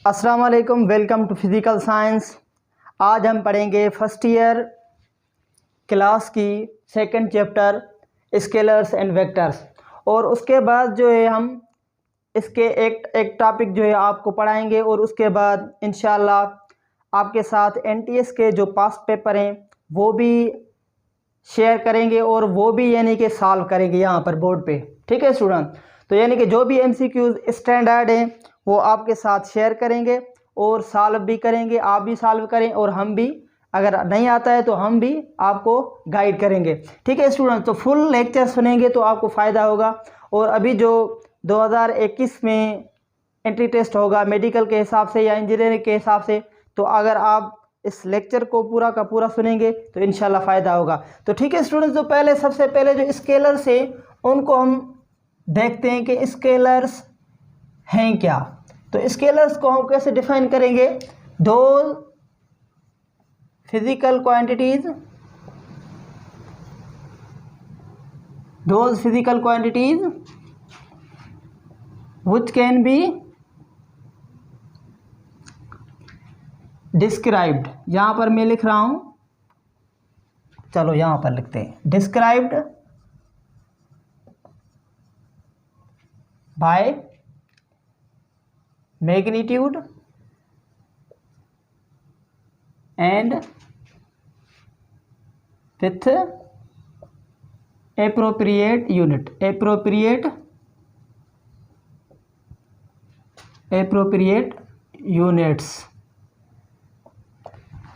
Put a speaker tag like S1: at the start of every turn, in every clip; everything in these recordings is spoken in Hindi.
S1: अस्सलाम वालेकुम, वेलकम टू फिज़िकल साइंस। आज हम पढ़ेंगे फर्स्ट ईयर क्लास की second chapter scalars and vectors. और उसके बाद जो है हम इसके एक टॉपिक जो है आपको पढ़ाएंगे और उसके बाद इंशाल्लाह आपके साथ एनटीएस के जो पास्ट पेपर हैं वो भी शेयर करेंगे और वो भी यानी कि सॉल्व करेंगे यहाँ पर बोर्ड पे। ठीक है स्टूडेंट, तो यानी कि जो भी एमसीक्यूज स्टैंडर्ड हैं वो आपके साथ शेयर करेंगे और सॉल्व भी करेंगे, आप भी सॉल्व करें और हम भी, अगर नहीं आता है तो हम भी आपको गाइड करेंगे। ठीक है स्टूडेंट, तो फुल लेक्चर सुनेंगे तो आपको फ़ायदा होगा। और अभी जो 2021 में एंट्री टेस्ट होगा मेडिकल के हिसाब से या इंजीनियरिंग के हिसाब से, तो अगर आप इस लेक्चर को पूरा का पूरा सुनेंगे तो इंशाल्लाह फ़ायदा होगा। तो ठीक है स्टूडेंट्स, तो सबसे पहले जो स्केलर्स हैं उनको हम देखते हैं कि स्केलर्स हैं क्या। तो स्केलर्स को हम कैसे डिफाइन करेंगे? दो physical quantities which can be described, यहाँ पर मैं लिख रहा हूँ, चलो यहाँ पर लिखते हैं described by magnitude and with appropriate units।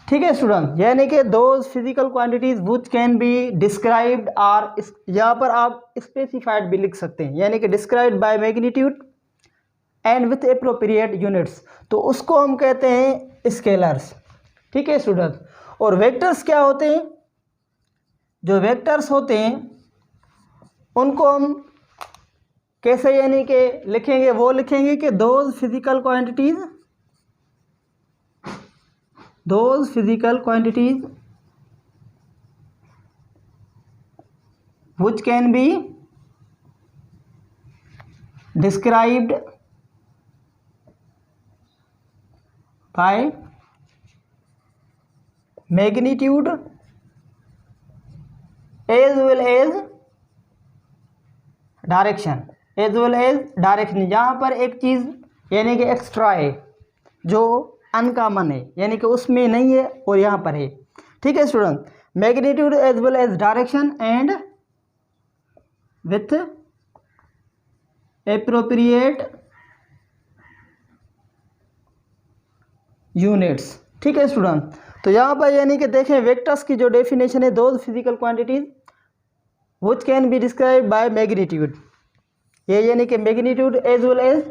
S1: ठीक है स्टूडेंट, यानी कि those physical quantities which can be described are, यहाँ पर आप स्पेसिफाइड भी लिख सकते हैं, यानी कि described by magnitude and with appropriate units, तो उसको हम कहते हैं स्केलर्स। ठीक है स्टूडेंट, और वेक्टर्स क्या होते हैं? जो वेक्टर्स होते हैं उनको हम कैसे यानी कि लिखेंगे? वो लिखेंगे कि those physical quantities which can be described by magnitude as well as direction. यहाँ पर एक चीज़ यानी कि एक्स्ट्रा है जो अनकॉमन है, यानी कि उसमें नहीं है और यहाँ पर है। ठीक है student, magnitude as well as direction and with appropriate units. ठीक है स्टूडेंट, तो यहाँ पर यानी कि देखें वेक्टर्स की जो डेफिनेशन है, those physical quantities which can be described by magnitude, ये यानी कि magnitude as well as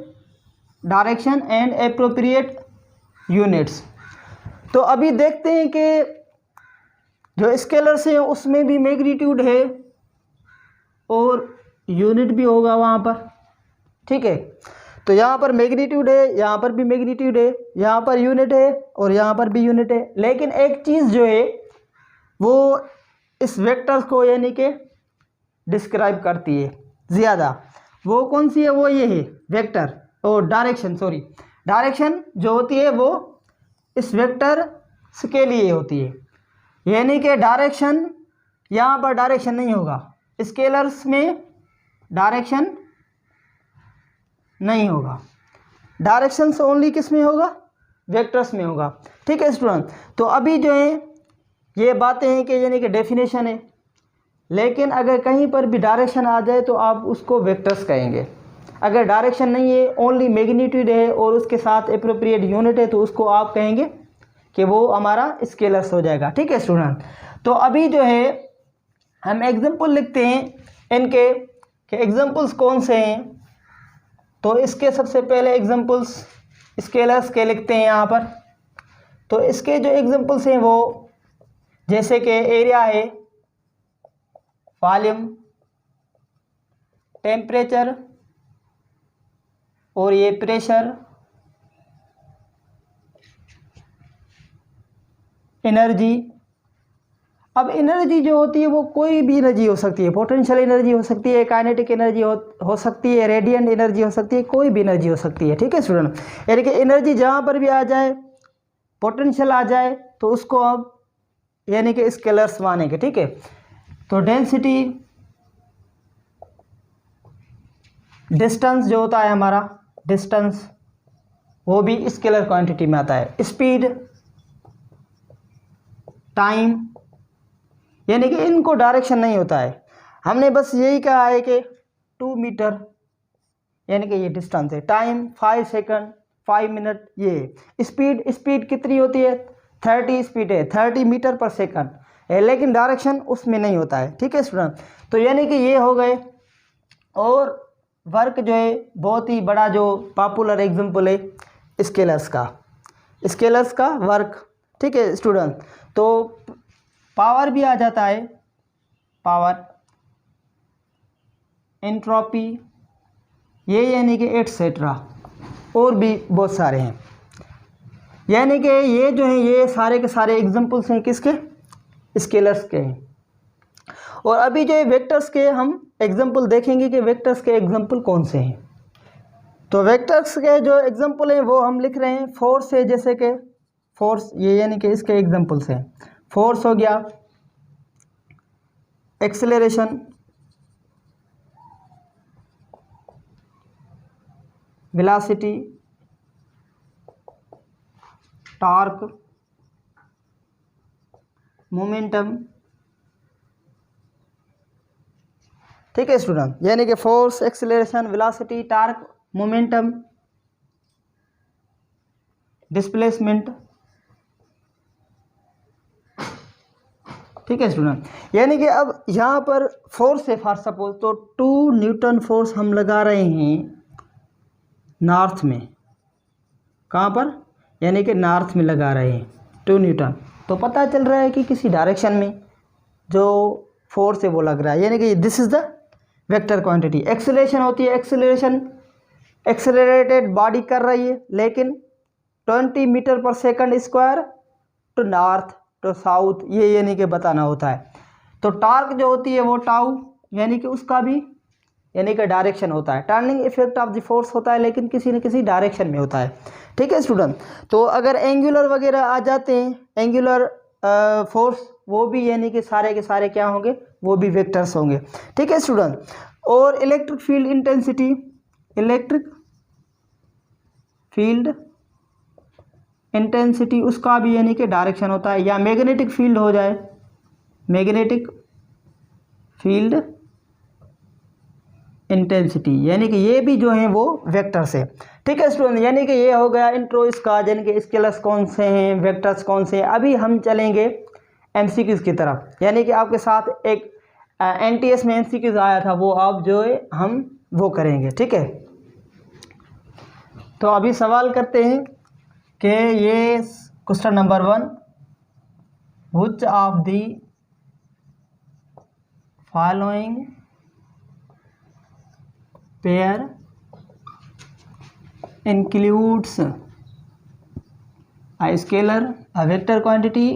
S1: direction and appropriate units. तो अभी देखते हैं कि जो स्केलर्स हैं उसमें भी मैग्नीट्यूड है और यूनिट भी होगा वहाँ पर। ठीक है, तो यहाँ पर मैग्नीट्यूड है, यहाँ पर भी मैग्नीट्यूड है, यहाँ पर यूनिट है और यहाँ पर भी यूनिट है। लेकिन एक चीज़ जो है वो इस वेक्टर्स को यानी कि डिस्क्राइब करती है ज़्यादा, वो कौन सी है? वो ये है वेक्टर और डायरेक्शन जो होती है वो इस वेक्टर के लिए होती है, यानी कि डायरेक्शन, यहाँ पर डायरेक्शन नहीं होगा, स्केलर्स में डायरेक्शन नहीं होगा, डायरेक्शन से ओनली किस में होगा? वेक्टर्स में होगा। ठीक है स्टूडेंट, तो अभी जो है ये बातें हैं कि यानी कि डेफिनेशन है, लेकिन अगर कहीं पर भी डायरेक्शन आ जाए तो आप उसको वेक्टर्स कहेंगे। अगर डायरेक्शन नहीं है, ओनली मैग्नीट्यूड है और उसके साथ एप्रोप्रिएट यूनिट है, तो उसको आप कहेंगे कि वो हमारा स्केलर्स हो जाएगा। ठीक है स्टूडेंट, तो अभी जो है हम एग्जांपल लिखते हैं इनके कि एग्जांपल्स कौन से हैं। तो इसके सबसे पहले एग्जांपल्स स्केलर्स के लिखते हैं यहाँ पर। तो इसके जो एग्जांपल्स हैं वो जैसे कि एरिया है, वॉल्यूम, टेम्परेचर और ये प्रेशर, एनर्जी अब एनर्जी जो होती है वो कोई भी एनर्जी हो सकती है, पोटेंशियल एनर्जी हो सकती है, काइनेटिक एनर्जी हो सकती है, रेडिएंट एनर्जी हो सकती है, कोई भी एनर्जी हो सकती है। ठीक है स्टूडेंट, यानी कि एनर्जी जहाँ पर भी आ जाए, पोटेंशियल आ जाए, तो उसको अब यानी कि स्केलर्स मानेंगे। ठीक है, तो डेंसिटी, डिस्टेंस जो होता है हमारा डिस्टेंस, वो भी स्केलर क्वांटिटी में आता है। स्पीड, टाइम, यानी कि इनको डायरेक्शन नहीं होता है, हमने बस यही कहा है कि 2 मीटर यानी कि ये डिस्टेंस है। टाइम 5 सेकंड, 5 मिनट, ये स्पीड, स्पीड कितनी होती है 30 स्पीड है, 30 मीटर पर सेकंड है, लेकिन डायरेक्शन उसमें नहीं होता है। ठीक है स्टूडेंट, तो यानी कि ये हो गए। और वर्क जो है बहुत ही बड़ा जो पॉपुलर एग्जांपल है स्केलर्स का, स्केलर्स का वर्क। ठीक है स्टूडेंट, तो पावर भी आ जाता है, पावर, एंट्रोपी, ये यानी कि एटसेट्रा, और भी बहुत सारे हैं। यानी कि ये जो हैं ये सारे के सारे एग्जांपल्स हैं किसके, स्केलर्स के हैं। और अभी जो वेक्टर्स के हम एग्जांपल देखेंगे कि वेक्टर्स के एग्जांपल कौन से हैं। तो वेक्टर्स के जो एग्जांपल हैं वो हम लिख रहे हैं। फोर्स है, जैसे कि फोर्स, ये यानी कि इसके एग्जांपल्स हैं। फोर्स हो गया, एक्सेलरेशन, वेलोसिटी, टॉर्क, मोमेंटम। ठीक है स्टूडेंट, यानी कि force, acceleration, velocity, torque, momentum, displacement. ठीक है स्टूडेंट, यानी कि अब यहाँ पर फोर्स है फॉर सपोज, तो 2 न्यूटन फोर्स हम लगा रहे हैं नॉर्थ में। कहाँ पर, यानी कि नॉर्थ में लगा रहे हैं 2 न्यूटन, तो पता चल रहा है कि किसी डायरेक्शन में जो फोर्स है वो लग रहा है, यानी कि this is the vector quantity. Acceleration होती है, एक्सेलरेशन, एक्सेलरेटेड बॉडी कर रही है, लेकिन 20 मीटर पर second square to north to south, ये यानी कि बताना होता है। तो टॉर्क जो होती है वो टाउ, यानी कि उसका भी यानी कि डायरेक्शन होता है। Turning effect of the force होता है, लेकिन किसी न किसी डायरेक्शन में होता है। ठीक है स्टूडेंट, तो अगर एंगुलर वगैरह आ जाते हैं, एंगुलर फोर्स, वो भी यानी कि सारे के सारे क्या होंगे, वो भी वेक्टर्स होंगे। ठीक है स्टूडेंट, और electric field intensity, electric field intensity, उसका भी यानी कि डायरेक्शन होता है। या मैग्नेटिक फील्ड हो जाए, मैग्नेटिक फील्ड इंटेंसिटी, यानी कि ये भी जो है वो वेक्टर्स है। ठीक है स्टूडेंट, यानी कि ये हो गया इंट्रो इसका, यानी कि स्केलर्स कौन से हैं, वेक्टर्स कौन से हैं। अभी हम चलेंगे एमसीक्यूज की तरफ, यानी कि आपके साथ एक एनटीएस में एमसीक्यूज आया था, वो आप जो है हम वो करेंगे। ठीक है, तो अभी सवाल करते हैं कि ये question number 1, which of the following pair includes a scalar, a vector quantity,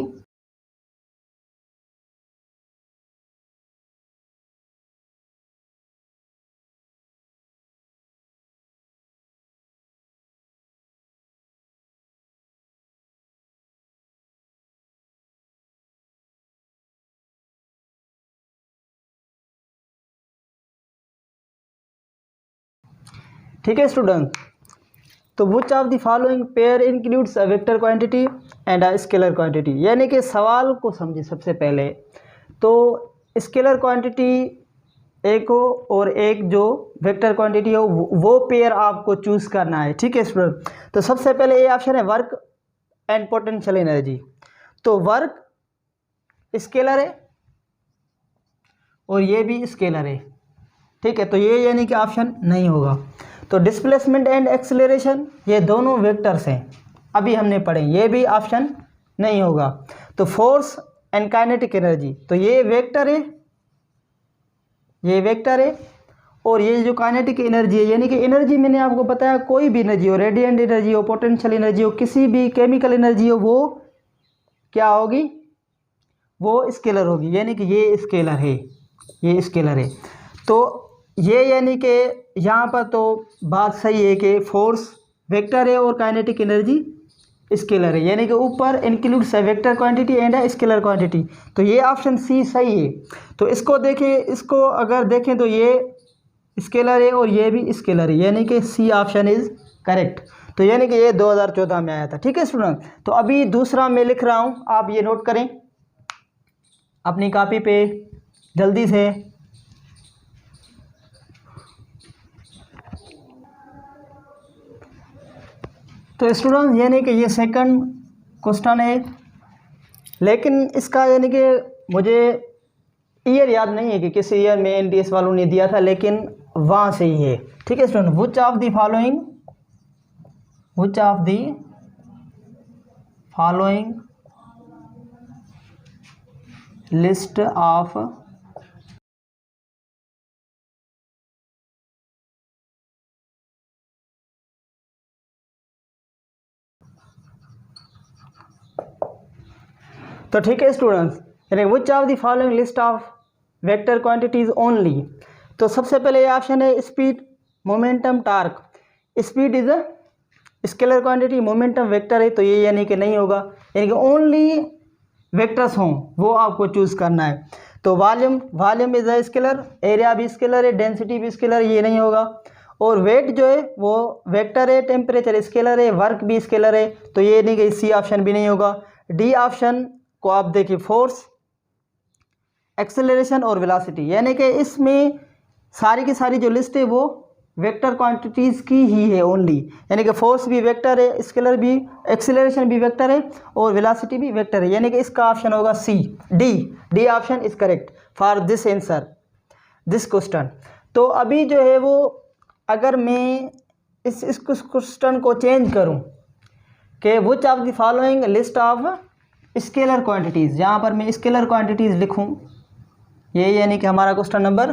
S1: ठीक है स्टूडेंट। तो which of the following pair includes a vector quantity and a scalar quantity, यानी कि सवाल को समझिए सबसे पहले। तो स्केलर क्वांटिटी एक हो और एक जो वेक्टर क्वांटिटी हो, वो पेयर आपको चूज करना है। ठीक है स्टूडेंट, तो सबसे पहले ये ऑप्शन है वर्क एंड पोटेंशियल एनर्जी। तो वर्क स्केलर है और ये भी स्केलर है। ठीक है, तो ये यानी कि ऑप्शन नहीं होगा। तो डिस्प्लेसमेंट एंड एक्सेलरेशन, ये दोनों वेक्टर्स हैं, अभी हमने पढ़े, ये भी ऑप्शन नहीं होगा। तो फोर्स एंड काइनेटिक एनर्जी, तो ये वेक्टर है, ये वेक्टर है, और ये जो काइनेटिक एनर्जी है, यानी कि एनर्जी मैंने आपको बताया कोई भी एनर्जी हो, रेडिएंट एनर्जी हो, पोटेंशियल एनर्जी हो, किसी भी केमिकल एनर्जी हो, वो क्या होगी, वो स्केलर होगी, यानी कि ये स्केलर है, ये स्केलर है। तो ये यानी कि यहाँ पर तो बात सही है कि फोर्स वेक्टर है और काइनेटिक एनर्जी स्केलर है, यानी कि ऊपर इंक्लूड्स है vector quantity and scalar quantity. तो ये ऑप्शन सी सही है। तो इसको देखें, इसको अगर देखें तो ये स्केलर है और ये भी स्केलर है, यानी कि सी ऑप्शन इज़ करेक्ट। तो यानी कि ये 2014 में आया था। ठीक है स्टूडेंट, तो अभी दूसरा मैं लिख रहा हूँ, आप ये नोट करें अपनी कॉपी पे जल्दी से। तो स्टूडेंट यानी कि ये सेकंड क्वेश्चन है, लेकिन इसका यानी कि मुझे ईयर याद नहीं है कि किस ईयर में एनटीएस वालों ने दिया था, लेकिन वहाँ से ही है। ठीक है student, which of the following list of तो ठीक है स्टूडेंट्स, यानी which of the following list of vector quantities only. तो सबसे पहले ये ऑप्शन है speed, momentum, torque. Speed is a scalar quantity, momentum vector है, तो ये यानी कि नहीं होगा, यानी कि ओनली वेक्टर्स हों वो आपको चूज़ करना है। तो volume is a scalar, area भी स्केलर है, डेंसिटी भी स्केलर, ये नहीं होगा। और वेट जो है वो वेक्टर है, टेम्परेचर स्केलर है, वर्क भी स्केलर है, तो ये नहीं कि सी ऑप्शन भी नहीं होगा। डी ऑप्शन को आप देखिए, फोर्स, एक्सेलरेशन और वेलोसिटी, यानी कि इसमें सारी की सारी जो लिस्ट है वो वेक्टर क्वांटिटीज़ की ही है ओनली, यानी कि फोर्स भी वेक्टर है, स्केलर भी, एक्सेलरेशन भी वेक्टर है और वेलोसिटी भी वेक्टर है, यानी कि इसका ऑप्शन होगा C, D option is correct for this answer, this question. तो अभी जो है वो अगर मैं इस क्वेश्चन को चेंज करूं कि which of the following list of scalar quantities, यहाँ पर मैं स्केलर क्वांटिटीज़ लिखूं, ये यानी कि हमारा क्वेश्चन नंबर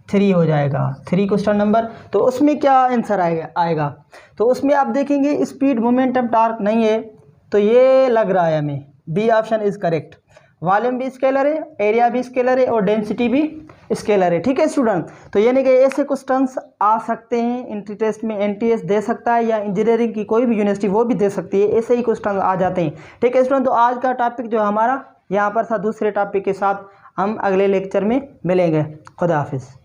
S1: 3 हो जाएगा, 3 क्वेश्चन नंबर। तो उसमें क्या आंसर आएगा तो उसमें आप देखेंगे स्पीड, मोमेंटम, टार्क नहीं है, तो ये लग रहा है हमें B option is correct. Volume भी स्केलर है, एरिया भी स्केलर है और डेंसिटी भी स्केलर है। ठीक है स्टूडेंट, तो यानी कि ऐसे क्वेश्चंस आ सकते हैं एंट्री टेस्ट में, एनटीएस दे सकता है या इंजीनियरिंग की कोई भी यूनिवर्सिटी वो भी दे सकती है, ऐसे ही क्वेश्चन आ जाते हैं। ठीक है स्टूडेंट, तो आज का टॉपिक जो हमारा यहाँ पर था, दूसरे टॉपिक के साथ हम अगले लेक्चर में मिलेंगे। खुदा हाफिज़।